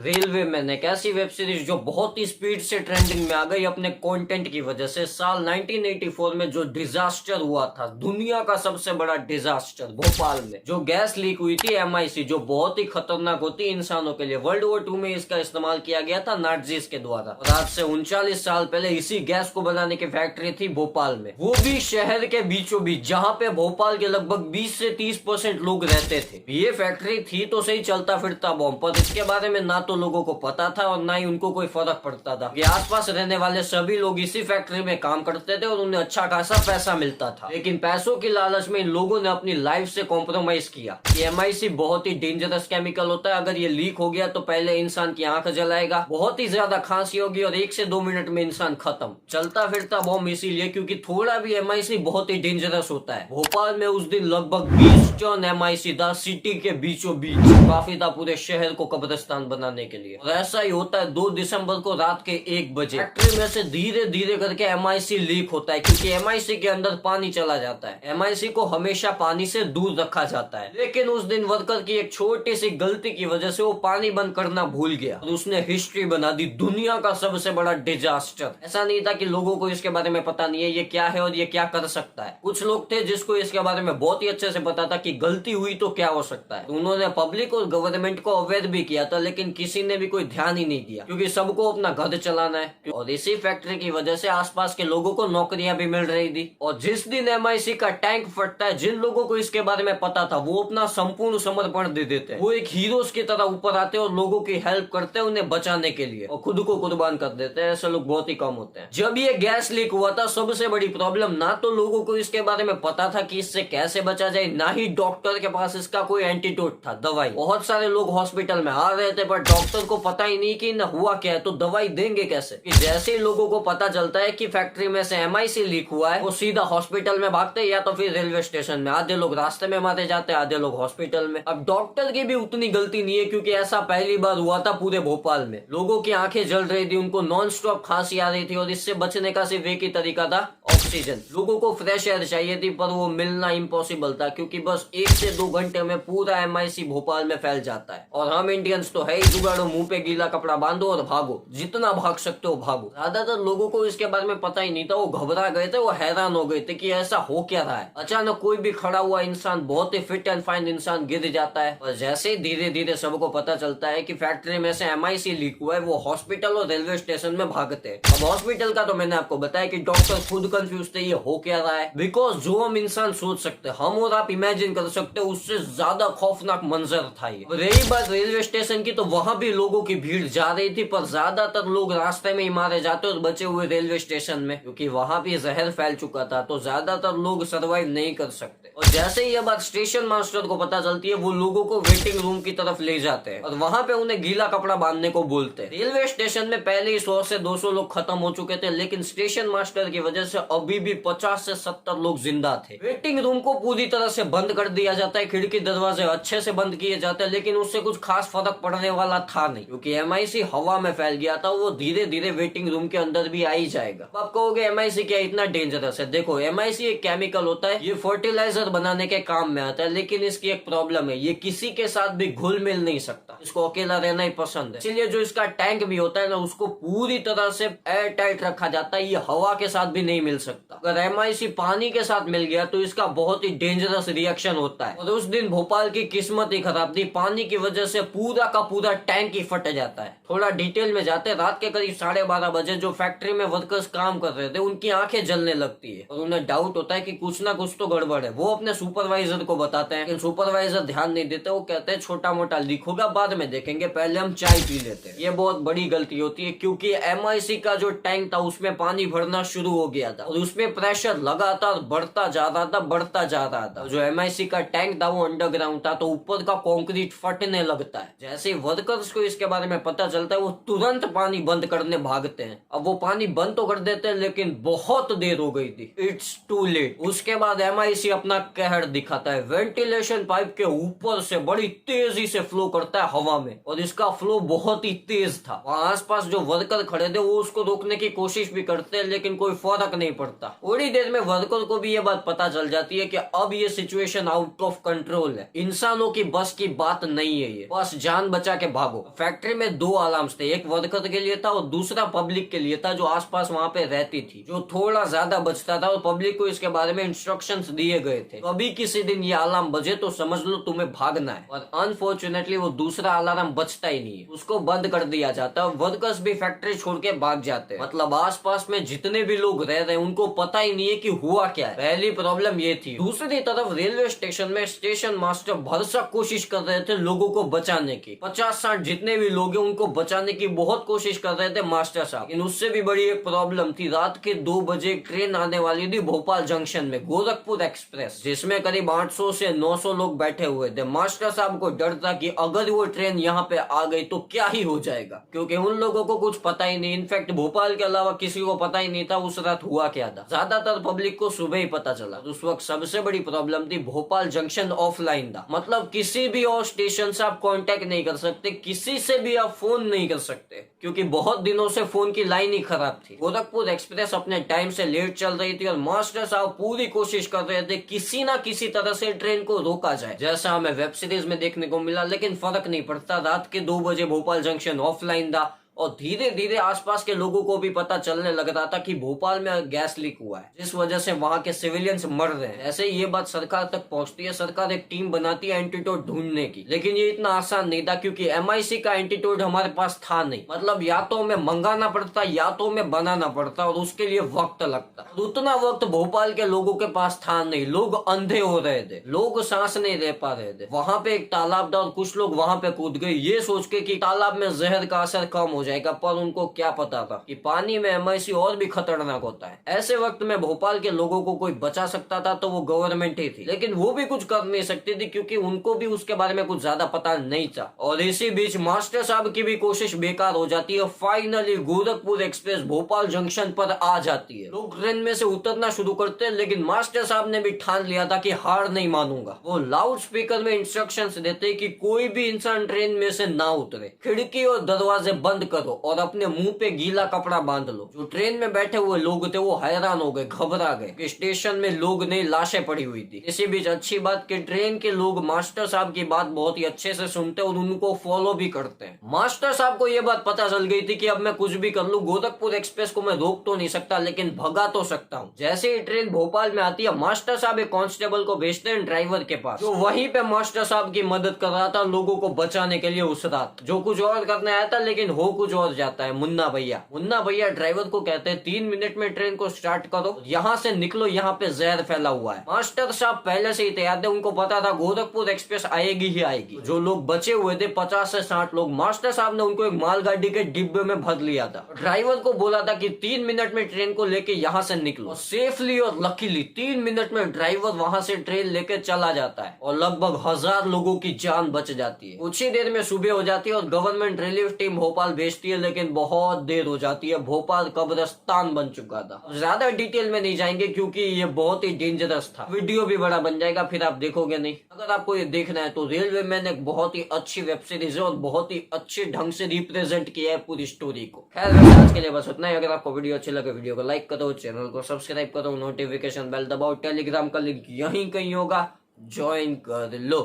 Railway man एक ऐसी web series जो बहुत ही स्पीड से ट्रेंडिंग में आ गई अपने कंटेंट की वजह से। साल 1984 में जो डिजास्टर हुआ था, दुनिया का सबसे बड़ा डिजास्टर, भोपाल में जो गैस लीक हुई थी MI6, जो बहुत ही खतरनाक होती है इंसानों के लिए। वर्ल्ड वॉर 2 में इसका इस्तेमाल किया गया था नाज़ीज़ के द्वारा। और आज से 39 साल पहले इसी गैस को बनाने की फैक्ट्री थी भोपाल में, वो भी शहर के बीचों बीच, जहाँ पे भोपाल के लगभग 20 से 30% लोग रहते थे। ये फैक्ट्री थी तो सही चलता फिरता बॉम्ब, पर इसके बारे में ना तो लोगों को पता था और ना ही उनको कोई फर्क पड़ता था कि आसपास रहने वाले सभी लोग इसी फैक्ट्री में काम करते थे और उन्हें अच्छा खासा पैसा मिलता था। लेकिन पैसों की लालच में इन लोगों ने अपनी लाइफ से कॉम्प्रोमाइज किया। MI6 बहुत ही डेंजरस केमिकल होता है, अगर ये लीक हो गया तो पहले इंसान की आंख जलाएगा, बहुत ही ज्यादा खांसी होगी और 1 से 2 मिनट में इंसान खत्म। चलता फिरता बॉम्ब इसीलिए क्योंकि थोड़ा भी MI6 बहुत ही डेंजरस होता है। भोपाल में उस दिन लगभग 20 टन MI6 था, सिटी के बीचों बीच काफी था पूरे शहर को कब्रिस्तान बनाने के लिए। और ऐसा ही होता है 2 दिसंबर को रात के 1 बजे फैक्ट्री में से धीरे धीरे करके MI6 लीक होता है, क्योंकि MI6 के अंदर पानी चला जाता है। MI6 को हमेशा पानी से दूर रखा जाता है, लेकिन उस दिन वर्कर की एक छोटी सी गलती की वजह से वो पानी बंद करना भूल गया और उसने हिस्ट्री बना दी, दुनिया का सबसे बड़ा डिजास्टर। ऐसा नहीं था कि लोगों को इसके बारे में पता नहीं है ये क्या है और ये क्या कर सकता है। कुछ लोग थे जिसको इसके बारे में बहुत ही अच्छे से पता था कि गलती हुई तो क्या हो सकता है। उन्होंने पब्लिक और गवर्नमेंट को अवेयर भी किया था, लेकिन किसी ने भी कोई ध्यान ही नहीं दिया, क्योंकि सबको अपना घर चलाना है। और इसी फैक्ट्री की वजह से आसपास के लोगों को नौकरियां भी मिल रही थी। और जिस दिन MI6 का टैंक फटता है, जिन लोगों को इसके बारे में पता था वो अपना संपूर्ण समर्पण दे देते हैं। वो एक हीरोज की तरह ऊपर आते हैं और लोगों की हेल्प करते हैं उन्हें बचाने के लिए, और खुद को कुर्बान कर देते हैं। ऐसे लोग बहुत ही कम होते हैं। जब ये गैस लीक हुआ था, सबसे बड़ी प्रॉब्लम ना तो लोगों को इसके बारे में पता था कि इससे कैसे बचा जाए, ना ही डॉक्टर के पास इसका कोई एंटीडोट था, दवाई। बहुत सारे लोग हॉस्पिटल में आ रहे थे पर डॉक्टर को पता ही नहीं कि न हुआ क्या है, तो दवाई देंगे कैसे। कि जैसे ही लोगों को पता चलता है कि फैक्ट्री में से MI6 लीक हुआ है, वो सीधा हॉस्पिटल में भागते या तो फिर रेलवे स्टेशन में। आधे लोग रास्ते में मारे जाते हैं, आधे लोग हॉस्पिटल में। अब डॉक्टर की भी उतनी गलती नहीं है, क्योंकि ऐसा पहली बार हुआ था पूरे भोपाल में। लोगों की आंखें जल रही थी, उनको नॉन स्टॉप खांसी आ रही थी और इससे बचने का सिर्फ एक ही तरीका था, ऑक्सीजन। लोगों को फ्रेश एयर चाहिए थी, पर वो मिलना इम्पॉसिबल था, क्योंकि बस 1 से 2 घंटे में पूरा MI6 भोपाल में फैल जाता है। और हम इंडियंस तो है ही जुगाड़ो, मुंह पे गीला कपड़ा बांधो और भागो, जितना भाग सकते हो भागो। ज्यादातर लोगों को इसके बारे में पता ही नहीं था, वो घबरा गए थे, वो हैरान हो गए थे कि ऐसा हो क्या रहा है। अचानक कोई भी खड़ा हुआ इंसान, बहुत ही फिट एंड फाइन इंसान गिर जाता है। और जैसे ही धीरे धीरे सबको पता चलता है कि फैक्ट्री में से MI6 लीक हुआ है, वो हॉस्पिटल और रेलवे स्टेशन में भागते हैं। अब हॉस्पिटल का तो मैंने आपको बताया कि डॉक्टर खुद कंफ्यूज थे ये हो क्या रहा है, बिकॉज जो हम इंसान सोच सकते हैं, हम और आप इमेजिन कर सकते हैं, उससे ज्यादा खौफनाक मंजर था ये। रही बात रेलवे स्टेशन की, तो वहां भी लोगों की भीड़ जा रही थी, पर ज्यादातर लोग रास्ते में ही मारे जाते और बचे हुए रेलवे स्टेशन में, क्योंकि वहां भी जहर फैल चुका था, तो ज्यादातर लोग सर्वाइव नहीं कर सकते। और जैसे ही यह बात स्टेशन मास्टर को पता चलती है, वो लोगों को वेटिंग रूम की तरफ ले जाते हैं और वहां पे उन्हें गीला कपड़ा बांधने को बोलते हैं। रेलवे स्टेशन में पहले ही 100 से 200 लोग खत्म हो चुके थे, लेकिन स्टेशन मास्टर की वजह से अभी भी 50 से 70 लोग जिंदा थे। वेटिंग रूम को पूरी तरह से बंद कर दिया जाता है, खिड़की दरवाजे अच्छे से बंद किए जाते हैं, लेकिन उससे कुछ खास फर्क पड़ने वाला था नहीं, क्योंकि MI6 हवा में फैल गया था। वो धीरे धीरे वेटिंग रूम के अंदर भी आ ही जाएगा। आप कहोगे MI6 क्या इतना डेंजरस है? देखो, MI6 एक केमिकल होता है, ये फर्टिलाइजर बनाने के काम में आता है, लेकिन इसकी एक प्रॉब्लम है, ये किसी के साथ भी घुल मिल नहीं सकता, इसको अकेला रहना ही पसंद है। इसलिए जो इसका टैंक भी होता है ना, उसको पूरी तरह से एयर टाइट रखा जाता है, ये हवा के साथ भी नहीं मिल सकता। अगर MI6 पानी के साथ मिल गया तो इसका बहुत ही डेंजरस रिएक्शन होता है। और उस दिन भोपाल की किस्मत ही खराब थी, पानी की वजह से पूरा का पूरा टैंक ही फट जाता है। थोड़ा डिटेल में जाते, रात के करीब 12:30 बजे जो फैक्ट्री में वर्कर्स काम कर रहे थे, उनकी आंखें जलने लगती है और उन्हें डाउट होता है कि कुछ ना कुछ तो गड़बड़ है। वो अपने सुपरवाइजर को बताते हैं, लेकिन सुपरवाइजर ध्यान नहीं देते। वो कहते हैं छोटा मोटा लीक होगा, बाद में देखेंगे, पहले हम चाय पी लेते हैं। ये बहुत बड़ी गलती होती है, क्योंकि MI6 का जो टैंक था उसमें पानी भरना शुरू हो गया था और उसमें प्रेशर लगातार बढ़ता जा रहा था, बढ़ता जा रहा था। जो MI6 का टैंक था वो अंडरग्राउंड था, तो ऊपर का कंक्रीट फटने लगता है। जैसे वर्कर्स को इसके बारे में पता चलता है, वो तुरंत पानी बंद करने भागते हैं। अब वो पानी बंद तो कर देते हैं, लेकिन बहुत देर हो गई थी, इट्स टू लेट। उसके बाद MI6 अपना कहर दिखाता है, वेंटिलेशन पाइप के ऊपर से बड़ी तेजी से फ्लो करता है हवा में, और इसका फ्लो बहुत ही तेज था। वहाँ आसपास जो वर्कर खड़े थे वो उसको रोकने की कोशिश भी करते हैं, लेकिन कोई फर्क नहीं पड़ता। थोड़ी देर में वर्कर को भी ये बात पता चल जाती है कि अब ये सिचुएशन आउट ऑफ कंट्रोल है, इंसानों की बस की बात नहीं है, ये बस जान बचा के भागो। शिकागो। फैक्ट्री में दो अलार्म्स थे, एक वर्कर के लिए था और दूसरा पब्लिक के लिए था जो आसपास वहां पे रहती थी, जो थोड़ा ज्यादा बचता था और पब्लिक को इसके बारे में इंस्ट्रक्शंस दिए गए थे। तो अभी किसी दिन ये अलार्म बजे तो समझ लो तुम्हें भागना है। और अनफॉर्चुनेटली वो दूसरा अलार्म बचता ही नहीं है, उसको बंद कर दिया जाता है। वर्कर्स भी फैक्ट्री छोड़ के भाग जाते हैं। मतलब आसपास में जितने भी लोग रह रहे हैं उनको पता ही नहीं है कि हुआ क्या है। पहली प्रॉब्लम ये थी। दूसरी तरफ रेलवे स्टेशन में स्टेशन मास्टर भरसक कोशिश कर रहे थे लोगों को बचाने की। 50-60 जितने भी लोग हैं उनको बचाने की बहुत कोशिश कर रहे थे मास्टर साहब। लेकिन उससे भी बड़ी एक प्रॉब्लम थी। रात के 2 बजे ट्रेन आने वाली थी भोपाल जंक्शन में, गोरखपुर एक्सप्रेस, जिसमें करीब 800 से 900 लोग बैठे हुए थे। मास्टर साहब को डर था कि अगर वो ट्रेन यहाँ पे आ गई तो क्या ही हो जाएगा, क्योंकि उन लोगों को कुछ पता ही नहीं। इनफैक्ट भोपाल के अलावा किसी को पता ही नहीं था उस रात हुआ क्या था। ज्यादातर पब्लिक को सुबह ही पता चला। उस वक्त सबसे बड़ी प्रॉब्लम थी भोपाल जंक्शन ऑफलाइन था। मतलब किसी भी और स्टेशन से आप कांटेक्ट नहीं कर सकते, किसी से भी आप फोन नहीं कर सकते, क्योंकि बहुत दिनों से फोन की लाइन ही खराब थी। गोरखपुर एक्सप्रेस अपने टाइम से लेट चल रही थी और मास्टर साहब पूरी कोशिश कर रहे थे किसी ना किसी तरह से ट्रेन को रोका जाए, जैसा हमें वेब सीरीज में देखने को मिला। लेकिन फर्क नहीं पड़ता, रात के 2 बजे भोपाल जंक्शन ऑफलाइन था और धीरे धीरे आसपास के लोगों को भी पता चलने लग रहा था कि भोपाल में गैस लीक हुआ है, जिस वजह से वहां के सिविलियंस मर रहे हैं। ऐसे ये बात सरकार तक पहुंचती है। सरकार एक टीम बनाती है एंटीडोट ढूंढने की, लेकिन ये इतना आसान नहीं था क्योंकि MIC का एंटीडोट हमारे पास था नहीं। मतलब या तो हमें मंगाना पड़ता या तो हमें बनाना पड़ता और उसके लिए वक्त लगता। उतना वक्त भोपाल के लोगों के पास था नहीं। लोग अंधे हो रहे थे, लोग सांस नहीं ले पा रहे थे। वहां पे एक तालाब था और कुछ लोग वहां पे कूद गए ये सोच के कि तालाब में जहर का असर कम हो जाएगा, पर उनको क्या पता था कि पानी में MIC और भी खतरनाक होता है। ऐसे वक्त में भोपाल के लोगों को कोई बचा सकता था तो वो गवर्नमेंट ही थी, लेकिन वो भी कुछ कर नहीं सकती थी क्योंकि उनको भी उसके बारे में कुछ ज्यादा पता नहीं था। और इसी बीच मास्टर साहब की भी कोशिश बेकार हो जाती है। Finally Gorakhpur express Bhopal junction पर आ जाती है। लोग ट्रेन में से उतरना शुरू करते हैं, लेकिन मास्टर साहब ने भी ठान लिया था कि हार नहीं मानूंगा। वो लाउड स्पीकर में इंस्ट्रक्शंस देते कि कोई भी इंसान ट्रेन में से ना उतरे, खिड़की और दरवाजे बंद करो और अपने मुंह पे गीला कपड़ा बांध लो। जो ट्रेन में बैठे हुए लोग थे वो हैरान हो गए, घबरा गए कि स्टेशन में लोग नहीं लाशें पड़ी हुई थी। इसी बीच अच्छी बात कि ट्रेन के लोग मास्टर साहब की बात बहुत ही अच्छे से सुनते और उनको फॉलो भी करते हैं। मास्टर साहब को ये बात पता चल गई थी कि अब मैं कुछ भी कर लूं, गोरखपुर एक्सप्रेस को मैं रोक तो नहीं सकता लेकिन भगा तो सकता हूँ। जैसे ही ट्रेन भोपाल में आती है मास्टर साहब एक कांस्टेबल को भेजते हैं ड्राइवर के पास, जो वहीं पे मास्टर साहब की मदद कर रहा था लोगों को बचाने के लिए। उस रात जो कुछ और करने आया था लेकिन हो कुछ और जाता है। मुन्ना भैया ड्राइवर को कहते हैं 3 मिनट में ट्रेन को स्टार्ट करो, यहाँ से निकलो, यहाँ पे जहर फैला हुआ है। मास्टर साहब पहले से ही तैयार थे, उनको पता था गोरखपुर एक्सप्रेस आएगी ही आएगी। जो लोग बचे हुए थे 50 से 60 लोग, मास्टर साहब ने उनको एक मालगाड़ी के डिब्बे में भर लिया था। ड्राइवर को बोला था कि 3 मिनट में ट्रेन को लेके यहाँ से निकलो। सेफली और लकीली 3 मिनट में ड्राइवर वहां से ट्रेन लेके चला जाता है और लगभग 1000 लोगों की जान बच जाती है। कुछ ही देर में सुबह हो जाती है और गवर्नमेंट रिलीफ टीम भोपाल भेजती है, लेकिन बहुत देर हो जाती है। भोपाल कब्रिस्तान बन चुका था। ज्यादा डिटेल में नहीं जाएंगे क्योंकि ये बहुत ही डेंजरस था, वीडियो भी बड़ा बन जाएगा, फिर आप देखोगे नहीं। अगर आपको ये देखना है तो रेलवे मैन एक बहुत ही अच्छी वेब सीरीज है और बहुत ही अच्छे ढंग से रिप्रेजेंट किया है पूरी स्टोरी को। खैर आज के लिए बस उतना ही। अगर आपको वीडियो अच्छी लगे वीडियो को लाइक करो, चैनल को सब्सक्राइब करो, नोटिफिकेशन बेल दबाओ, टेलीग्राम का लिंक यहीं कहीं होगा, ज्वाइन कर लो।